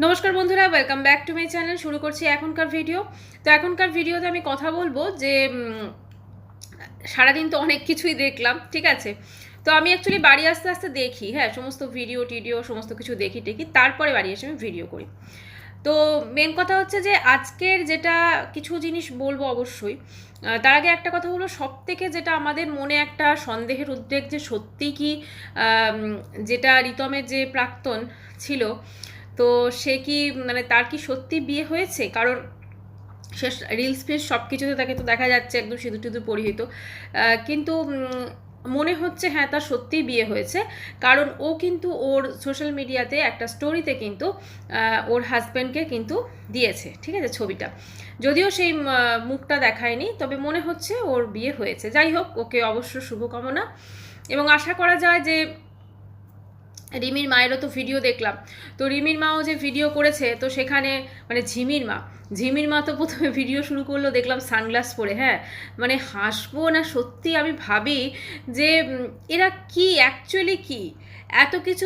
নমস্কার বন্ধুরা, welcome back to my channel. শুরু করছি এখনকার ভিডিও। তো এখনকার ভিডিওতে আমি কথা বলবো যে সারাদিন তো অনেক কিছুই দেখলাম, ঠিক আছে। তো আমি অ্যাকচুয়ালি বাড়ি আসতে আসতে দেখি, হ্যাঁ, সমস্ত ভিডিও টিডিও সমস্ত কিছু দেখি টেকি, তারপরে বাড়ি এসে আমি ভিডিও করি। তো মেন কথা হচ্ছে যে আজকের যেটা কিছু জিনিস বলবো অবশ্যই, তার আগে একটা কথা হলো, সব থেকে যেটা আমাদের মনে একটা সন্দেহের উদ্রেক যে সত্যি কি যেটা রিতমের যে প্রাক্তন ছিল, তো সে কি মানে তার কি সত্যি বিয়ে হয়েছে? কারণ সে রিলস ফিলস সব কিছুতে তাকে তো দেখা যাচ্ছে একদম সিঁদুর টিঁদুর পরিহিত, কিন্তু মনে হচ্ছে হ্যাঁ তার সত্যিই বিয়ে হয়েছে। কারণ ও কিন্তু ওর সোশ্যাল মিডিয়াতে একটা স্টোরিতে কিন্তু ওর হাজব্যান্ডকে কিন্তু দিয়েছে, ঠিক আছে, ছবিটা। যদিও সেই মুখটা দেখায়নি, তবে মনে হচ্ছে ওর বিয়ে হয়েছে। যাই হোক, ওকে অবশ্য শুভকামনা, এবং আশা করা যায় যে রিমির মায়েরও তো ভিডিও দেখলাম। তো রিমির মাও যে ভিডিও করেছে, তো সেখানে মানে ঝিমির মা তো প্রথমে ভিডিও শুরু করলো, দেখলাম সানগ্লাস পরে, হ্যাঁ, মানে হাসবো না সত্যি। আমি ভাবি যে এরা কি অ্যাকচুয়ালি কি এত কিছু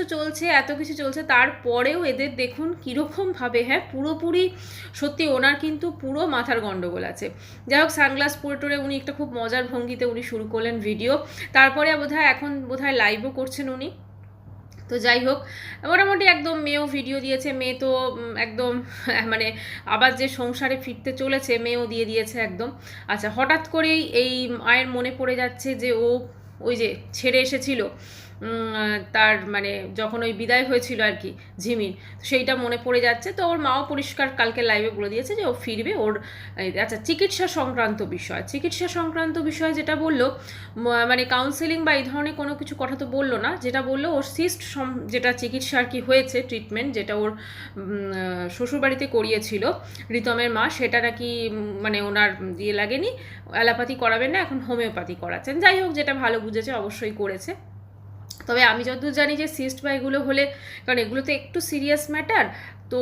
চলছে তারপরেও এদের দেখুন কীরকমভাবে, হ্যাঁ, পুরোপুরি সত্যি ওনার কিন্তু পুরো মাথার গন্ডগোল আছে। যাই হোক, সানগ্লাস পরে টোরে উনি একটা খুব মজার ভঙ্গিতে উনি শুরু করলেন ভিডিও। তারপরে এখন বোধহয় লাইভও করছেন উনি। তো যাই হোক, মোটামুটি একদম মেয়েও ভিডিও দিয়েছে। মেয়ে তো একদম মানে আবার যে সংসারে ফিরতে চলেছে, মেয়েও দিয়ে দিয়েছে একদম। আচ্ছা, হঠাৎ করেই এই মায়ের মনে পড়ে যাচ্ছে যে ও ওই যে ছেড়ে এসেছিল, তার মানে যখন ওই বিদায় হয়েছিল আর কি ঝিমির, সেইটা মনে পড়ে যাচ্ছে। তো ওর মাও পরিষ্কার কালকে লাইভে বলে দিয়েছে যে ও ফিরবে। ওর আচ্ছা, চিকিৎসা সংক্রান্ত বিষয় যেটা বললো, মানে কাউন্সেলিং বা এই ধরনের কোনো কিছু কথা তো বললো না। যেটা বললো ওর সিস্ট যেটা চিকিৎসা আর কি হয়েছে, ট্রিটমেন্ট যেটা ওর শ্বশুরবাড়িতে করিয়েছিল রিতমের মা, সেটা নাকি মানে ওনার দিয়ে লাগেনি, অ্যালোপ্যাথি করাবেন না, এখন হোমিওপ্যাথি করাচ্ছেন। যাই হোক, যেটা ভালো বুঝেছে অবশ্যই করেছে। তবে আমি যতদূর জানি যে সিস্ট বা এগুলো হলে, কারণ এগুলো তো একটু সিরিয়াস ম্যাটার, তো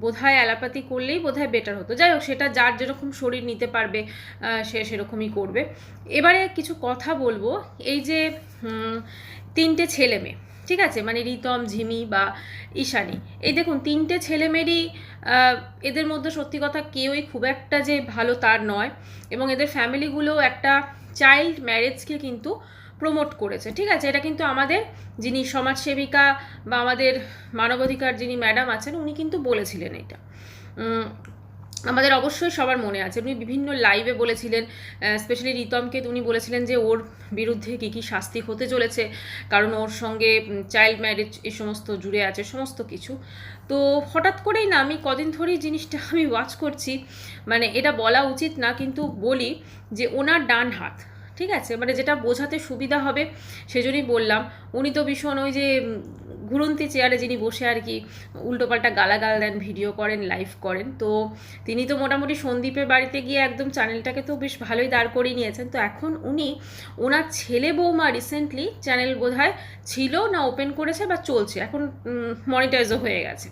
বোধহয় অ্যালোপ্যাথি করলেই বোধহয় বেটার হতো। যাই হোক, সেটা যার যেরকম শরীর নিতে পারবে সে সেরকমই করবে। এবারে কিছু কথা বলবো। এই যে তিনটে ছেলে মেয়ে, ঠিক আছে, মানে রিতম, ঝিমি বা ঈশানী, এই দেখুন তিনটে ছেলে মেয়েরই এদের মধ্যে সত্যি কথা কেউই খুব একটা যে ভালো তার নয়, এবং এদের ফ্যামিলিগুলো একটা চাইল্ড ম্যারেজকে কিন্তু প্রমোট করেছে, ঠিক আছে। এটা কিন্তু আমাদের যিনি সমাজসেবিকা বা আমাদের মানবাধিকার যিনি ম্যাডাম আছেন, উনি কিন্তু বলেছিলেন এটা। আমাদের অবশ্যই সবার মনে আছে, উনি বিভিন্ন লাইভে বলেছিলেন, স্পেশালি রিতমকে উনি বলেছিলেন যে ওর বিরুদ্ধে কী কী শাস্তি হতে চলেছে, কারণ ওর সঙ্গে চাইল্ড ম্যারেজ এই সমস্ত জুড়ে আছে সমস্ত কিছু। তো হঠাৎ করেই না, আমি কদিন ধরেই জিনিসটা আমি ওয়াচ করছি, মানে এটা বলা উচিত না কিন্তু বলি, যে ওনার ডান হাত, ঠিক আছে, মানে যেটা বোঝাতে সুবিধা হবে সেজন্যই বললাম। উনি তো ভীষণ ওই যে ঘুরন্তি চেয়ারে যিনি বসে আর কি উল্টোপাল্টা গালাগাল দেন, ভিডিও করেন, লাইভ করেন। তো তিনি তো মোটামুটি সন্দীপের বাড়িতে গিয়ে একদম চ্যানেলটাকে তো বেশ ভালোই দাঁড় করিয়ে নিয়েছেন। তো এখন উনি ওনার ছেলে বৌমা রিসেন্টলি চ্যানেল বোধহয় ছিল না ওপেন করেছে বা চলছে, এখন মনিটাইজও হয়ে গেছে।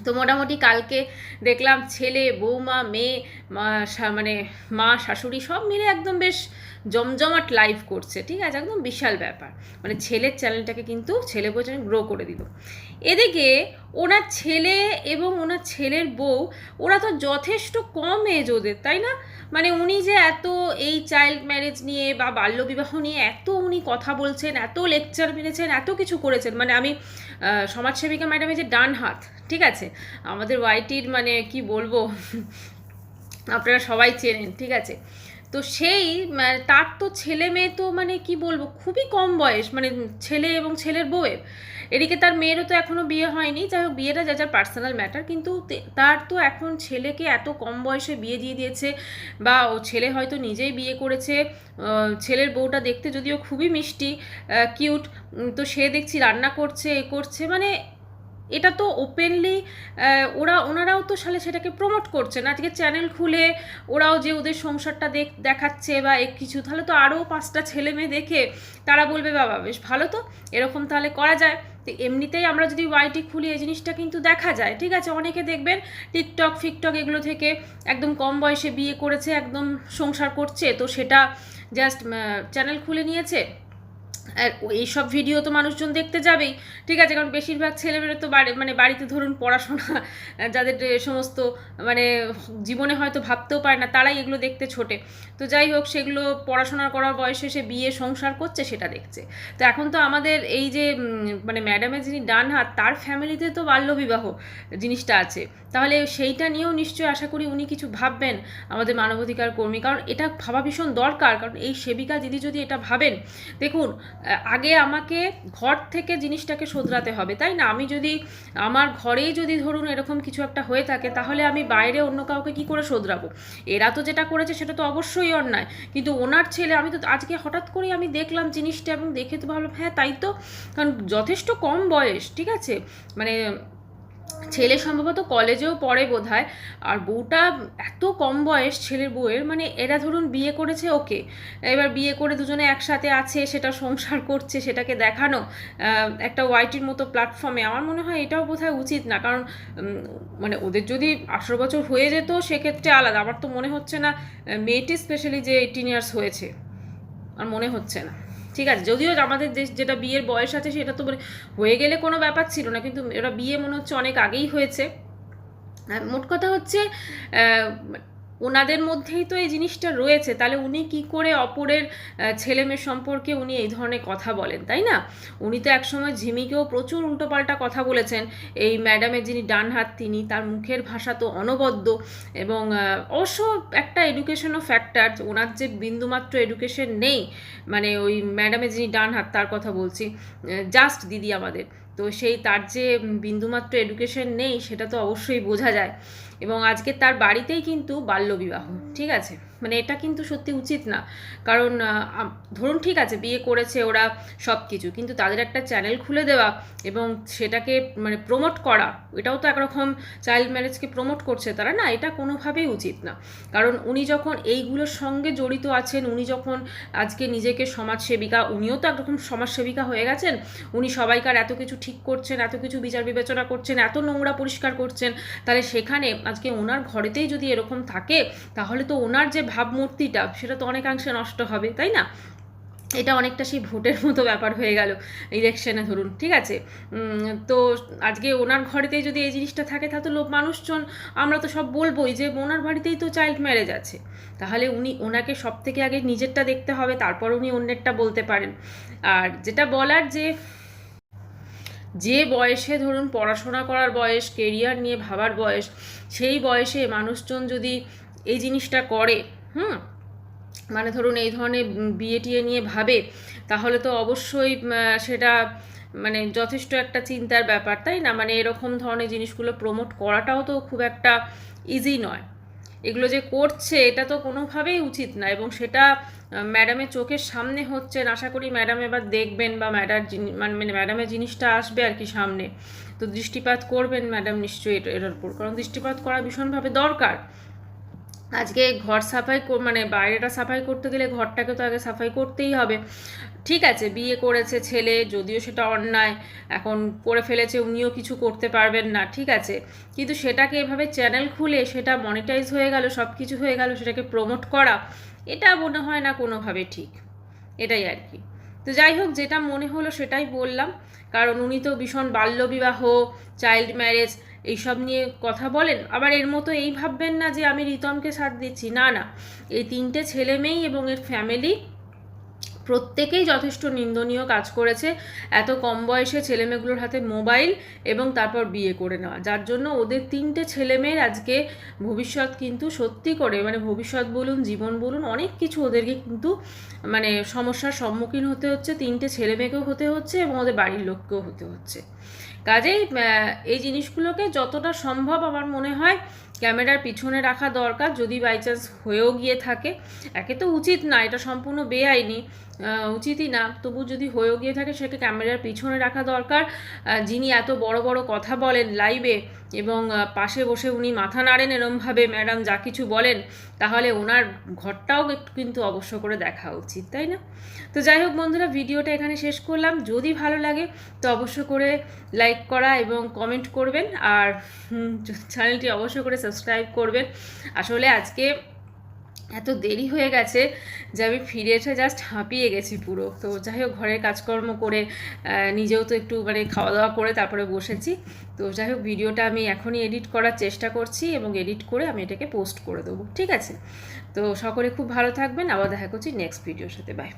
তো মোটামুটি কালকে দেখলাম ছেলে বৌমা মেয়ে মানে মা শাশুড়ি সব মিলে একদম বেশ জমজমাট লাইভ করছে, ঠিক আছে, একদম বিশাল ব্যাপার। মানে ছেলের চ্যানেলটাকে কিন্তু ছেলে বউ চ্যানেল গ্রো করে দিল। এদিকে ওনার ছেলে এবং ওনার ছেলের বউ, ওরা তো যথেষ্ট কম এজ ওদের, তাই না? মানে উনি যে এত এই চাইল্ড ম্যারেজ নিয়ে বা বাল্যবিবাহ নিয়ে এত উনি কথা বলছেন, এত লেকচার মেরেছেন, এত কিছু করেছেন, মানে আমি সমাজসেবিকা ম্যাডামের যে ডান হাত, ঠিক আছে, আমাদের ওয়াইটির মানে কি বলবো আপনারা সবাই চেনেন, ঠিক আছে। তো সেই তার তো ছেলে মেয়ে তো মানে কি বলবো খুবই কম বয়স, মানে ছেলে এবং ছেলের বউয়ের। এদিকে তার মেয়েরও তো এখনও বিয়ে হয়নি। যাই হোক, বিয়েটা যা যা পার্সোনাল ম্যাটার, কিন্তু তার তো এখন ছেলেকে এত কম বয়সে বিয়ে দিয়ে দিয়েছে, বা ও ছেলে হয়তো নিজেই বিয়ে করেছে। ছেলের বউটা দেখতে যদিও খুবই মিষ্টি, কিউট, তো সে দেখছি রান্না করছে, এ করছে, মানে এটা তো ওপেনলি ওনারাও তো সালে সেটাকে প্রমোট করছে না। আজকে চ্যানেল খুলে ওরাও যে ওদের সংসারটা দেখাচ্ছে বা কিছু, তাহলে তো আরও 5টা ছেলে মেয়ে দেখে তারা বলবে বাবা বেশ ভালো, তো এরকম তাহলে করা যায়। তো এমনিতেই আমরা যদি ওয়াইটি খুলি এই জিনিসটা কিন্তু দেখা যায়, ঠিক আছে। অনেকে দেখবেন টিকটক ফিকটক এগুলো থেকে একদম কম বয়সে বিয়ে করেছে, একদম সংসার করছে, তো সেটা জাস্ট চ্যানেল খুলে নিয়েছে, আর এইসব ভিডিও তো মানুষজন দেখতে যাবেই, ঠিক আছে, কারণ বেশিরভাগ ছেলেমেয়েরা তো বাড়িতে ধরুন পড়াশোনা যাদের সমস্ত মানে জীবনে হয়তো ভাবতেও পারে না, তারাই এগুলো দেখতে ছোটে। তো যাই হোক, সেগুলো পড়াশোনা করার বয়সে সে বিয়ে সংসার করছে সেটা দেখছে। তো এখন তো আমাদের এই যে মানে ম্যাডামের যিনি ডান হাত, তার ফ্যামিলিতে তো বাল্যবিবাহ জিনিসটা আছে, তাহলে সেইটা নিয়েও নিশ্চয়ই আশা করি উনি কিছু ভাববেন আমাদের মানবাধিকার কর্মী, কারণ এটা ভাবা ভীষণ দরকার। কারণ এই সেবিকা দিদি যদি এটা ভাবেন, দেখুন আগে আমাকে ঘর থেকে জিনিসটাকে শোধরাতে হবে, তাই না? আমি যদি আমার ঘরেই যদি ধরুন এরকম কিছু একটা হয়ে থাকে, তাহলে আমি বাইরে অন্য কাউকে কি করে শোধরাবো? এরা তো যেটা করেছে সেটা তো অবশ্যই অন্যায়, কিন্তু ওনার ছেলে, আমি তো আজকে হঠাৎ করেই আমি দেখলাম জিনিসটা এবং দেখে তো ভাবলাম হ্যাঁ তাই তো, কারণ যথেষ্ট কম বয়স, ঠিক আছে, মানে ছেলে সম্ভবত কলেজেও পড়ে বোধহয়, আর বউটা এত কম বয়স ছেলের বউয়ের, মানে এরা ধরুন বিয়ে করেছে, ওকে, এবার বিয়ে করে দুজনে একসাথে আছে, সেটা সংসার করছে, সেটাকে দেখানো একটা ওয়াইটির মতো প্ল্যাটফর্মে, আমার মনে হয় এটাও বোধহয় উচিত না। কারণ মানে ওদের যদি 18 বছর হয়ে যেত সেক্ষেত্রে আলাদা, আমার তো মনে হচ্ছে না মেয়েটি স্পেশালি যে 18 ইয়ার্স হয়েছে, আর মনে হচ্ছে না, ঠিক আছে, যদিও আমাদের দেশ যেটা বিয়ের বয়স আছে সেটা তো মানে হয়ে গেলে কোনো ব্যাপার ছিল না, কিন্তু এরা বিয়ে মনে হচ্ছে অনেক আগেই হয়েছে। মোট কথা হচ্ছে ওনাদের মধ্যেই তো এই জিনিসটা রয়েছে, তাহলে উনি কি করে অপরের ছেলে মেয়ে সম্পর্কে উনি এই ধরনের কথা বলেন, তাই না? উনি তো একসময় ঝিমিকেও প্রচুর উল্টোপাল্টা কথা বলেছেন, এই ম্যাডামের যিনি ডান হাত তিনি, তার মুখের ভাষা তো অনবদ্য, এবং অবশ্য একটা এডুকেশনও ফ্যাক্টর, ওনার যে বিন্দুমাত্র এডুকেশন নেই, মানে ওই ম্যাডামের যিনি ডান হাত তার কথা বলছি, জাস্ট দিদি আমাদের, তো সেই তার যে বিন্দুমাত্র এডুকেশন নেই সেটা তো অবশ্যই বোঝা যায়। এবং আজকে তার বাড়িতেই কিন্তু বাল্যবিবাহ, ঠিক আছে, মানে এটা কিন্তু সত্যি উচিত না। কারণ ধরুন ঠিক আছে বিয়ে করেছে ওরা সব কিছু, কিন্তু তাদের একটা চ্যানেল খুলে দেওয়া এবং সেটাকে মানে প্রমোট করা, এটাও তো একরকম চাইল্ড ম্যারেজকে প্রমোট করছে তারা, না, এটা কোনোভাবেই উচিত না। কারণ উনি যখন এইগুলোর সঙ্গে জড়িত আছেন, উনি যখন আজকে নিজেকে সমাজসেবিকা, উনিও তো একরকম সমাজসেবিকা হয়ে গেছেন, উনি সবাইকার এত কিছু ঠিক করছেন, এত কিছু বিচার বিবেচনা করছেন, এত নোংরা পরিষ্কার করছেন, তাহলে সেখানে আজকে ওনার ঘরেতেই যদি এরকম থাকে, তাহলে তো ওনার যে ভাবমূর্তিটা সেটা তো অনেকাংশে নষ্ট হবে, তাই না? এটা অনেকটা সেই ভোটের মতো ব্যাপার হয়ে গেল ইলেকশনে ধরুন, ঠিক আছে, তো আজকে ওনার ঘরেতেই যদি এই জিনিসটা থাকে, তাহলে তো মানুষজন, আমরা তো সব বলবোই যে ওনার বাড়িতেই তো চাইল্ড ম্যারেজ আছে, তাহলে ওনাকে সব থেকে আগে নিজেরটা দেখতে হবে, তারপর উনি অন্যেরটা বলতে পারেন। আর যেটা বলার, যে বয়সে ধরুন পড়াশোনা করার বয়স, কেরিয়ার নিয়ে ভাবার বয়স, সেই বয়সে মানুষজন যদি এই জিনিসটা করে, মানে ধরুন এই ধরনের বিয়ে টিয়ে নিয়ে ভাবে, তাহলে তো অবশ্যই সেটা মানে যথেষ্ট একটা চিন্তার ব্যাপার, তাই না? মানে এরকম ধরনের জিনিসগুলো প্রমোট করাটাও তো খুব একটা ইজি নয়, এগুলো যে করছে এটা তো কোনোভাবেই উচিত না, এবং সেটা ম্যাডামের চোখের সামনে হচ্ছে, আশা করি ম্যাডাম এবার দেখবেন, বা মানে ম্যাডামের জিনিসটা আসবে আর কি সামনে, তো দৃষ্টিপাত করবেন ম্যাডাম নিশ্চয়ই এটার উপর, কারণ দৃষ্টিপাত করা ভীষণভাবে দরকার। আজকে ঘর সাফাই মানে বাইরেটা সাফাই করতে গেলে ঘরটাকে তো আগে সাফাই করতেই হবে। ঠিক আছে বিয়ে করেছে ছেলে, যদিও সেটা অন্যায়, এখন করে ফেলেছে, উনিও কিছু করতে পারবেন না, ঠিক আছে, কিন্তু সেটাকে এভাবে চ্যানেল খুলে সেটা মনিটাইজ হয়ে গেল, সব কিছু হয়ে গেল, সেটাকে প্রমোট করা, এটা মনে হয় না কোনোভাবে ঠিক, এটাই আর কি। তো যাই হোক, যেটা মনে হলো সেটাই বললাম, কারণ উনি তো ভীষণ বাল্যবিবাহ, চাইল্ড ম্যারেজ এইসব নিয়ে কথা বলেন, আবার এর মতো এই ভাববেন না যে আমি রিতমকে সাথ দিচ্ছি, না না, এই 3টে ছেলে মেয়ে এবং এর ফ্যামিলি প্রত্যেকেই যথেষ্ট নিন্দনীয় কাজ করেছে, এত কম বয়সে ছেলেমেয়েগুলোর হাতে মোবাইল এবং তারপর বিয়ে করে নেওয়া, যার জন্য ওদের 3টে ছেলেমেয়ের আজকে ভবিষ্যৎ কিন্তু সত্যি করে, মানে ভবিষ্যৎ বলুন, জীবন বলুন, অনেক কিছু ওদেরকে কিন্তু মানে সমস্যার সম্মুখীন হতে হচ্ছে, 3টে ছেলেমেয়েকেও হতে হচ্ছে এবং ওদের বাড়ির লোককেও হতে হচ্ছে। কাজেই এই জিনিসগুলোকে যতটা সম্ভব আমার মনে হয় ক্যামেরার পিছনে রাখা দরকার, যদি বাই চান্স হয়েও গিয়ে থাকে, একে তো উচিত না, এটা সম্পূর্ণ বেআইনি, উচিতই না, তবু যদি হয়েও গিয়ে থাকে সেটাকে ক্যামেরার পিছনে রাখা দরকার। যিনি এত বড় বড় কথা বলেন লাইভে এবং পাশে বসে উনি মাথা নাড়েন এরমভাবে, ম্যাডাম যা কিছু বলেন, তাহলে ওনার ঘরটাও একটু কিন্তু অবশ্য করে দেখা উচিত, তাই না? তো যাই হোক বন্ধুরা, ভিডিওটা এখানে শেষ করলাম, যদি ভালো লাগে তো অবশ্য করে লাইক করা এবং কমেন্ট করবেন, আর চ্যানেলটি অবশ্য করে সাবস্ক্রাইব করবেন। আসলে আজকে এত দেরি হয়ে গেছে যে আমি ফিরে এসে জাস্ট হাঁপিয়ে গেছি পুরো। তো যাই হোক, ঘরের কাজকর্ম করে নিজেও তো একটু মানে খাওয়া দাওয়া করে তারপরে বসেছি। তো যাই হোক, ভিডিওটা আমি এখনই এডিট করার চেষ্টা করছি এবং এডিট করে আমি এটাকে পোস্ট করে দেবো, ঠিক আছে? তো সকলে খুব ভালো থাকবেন, আবার দেখা করছি নেক্সট ভিডিওর সাথে। বাই।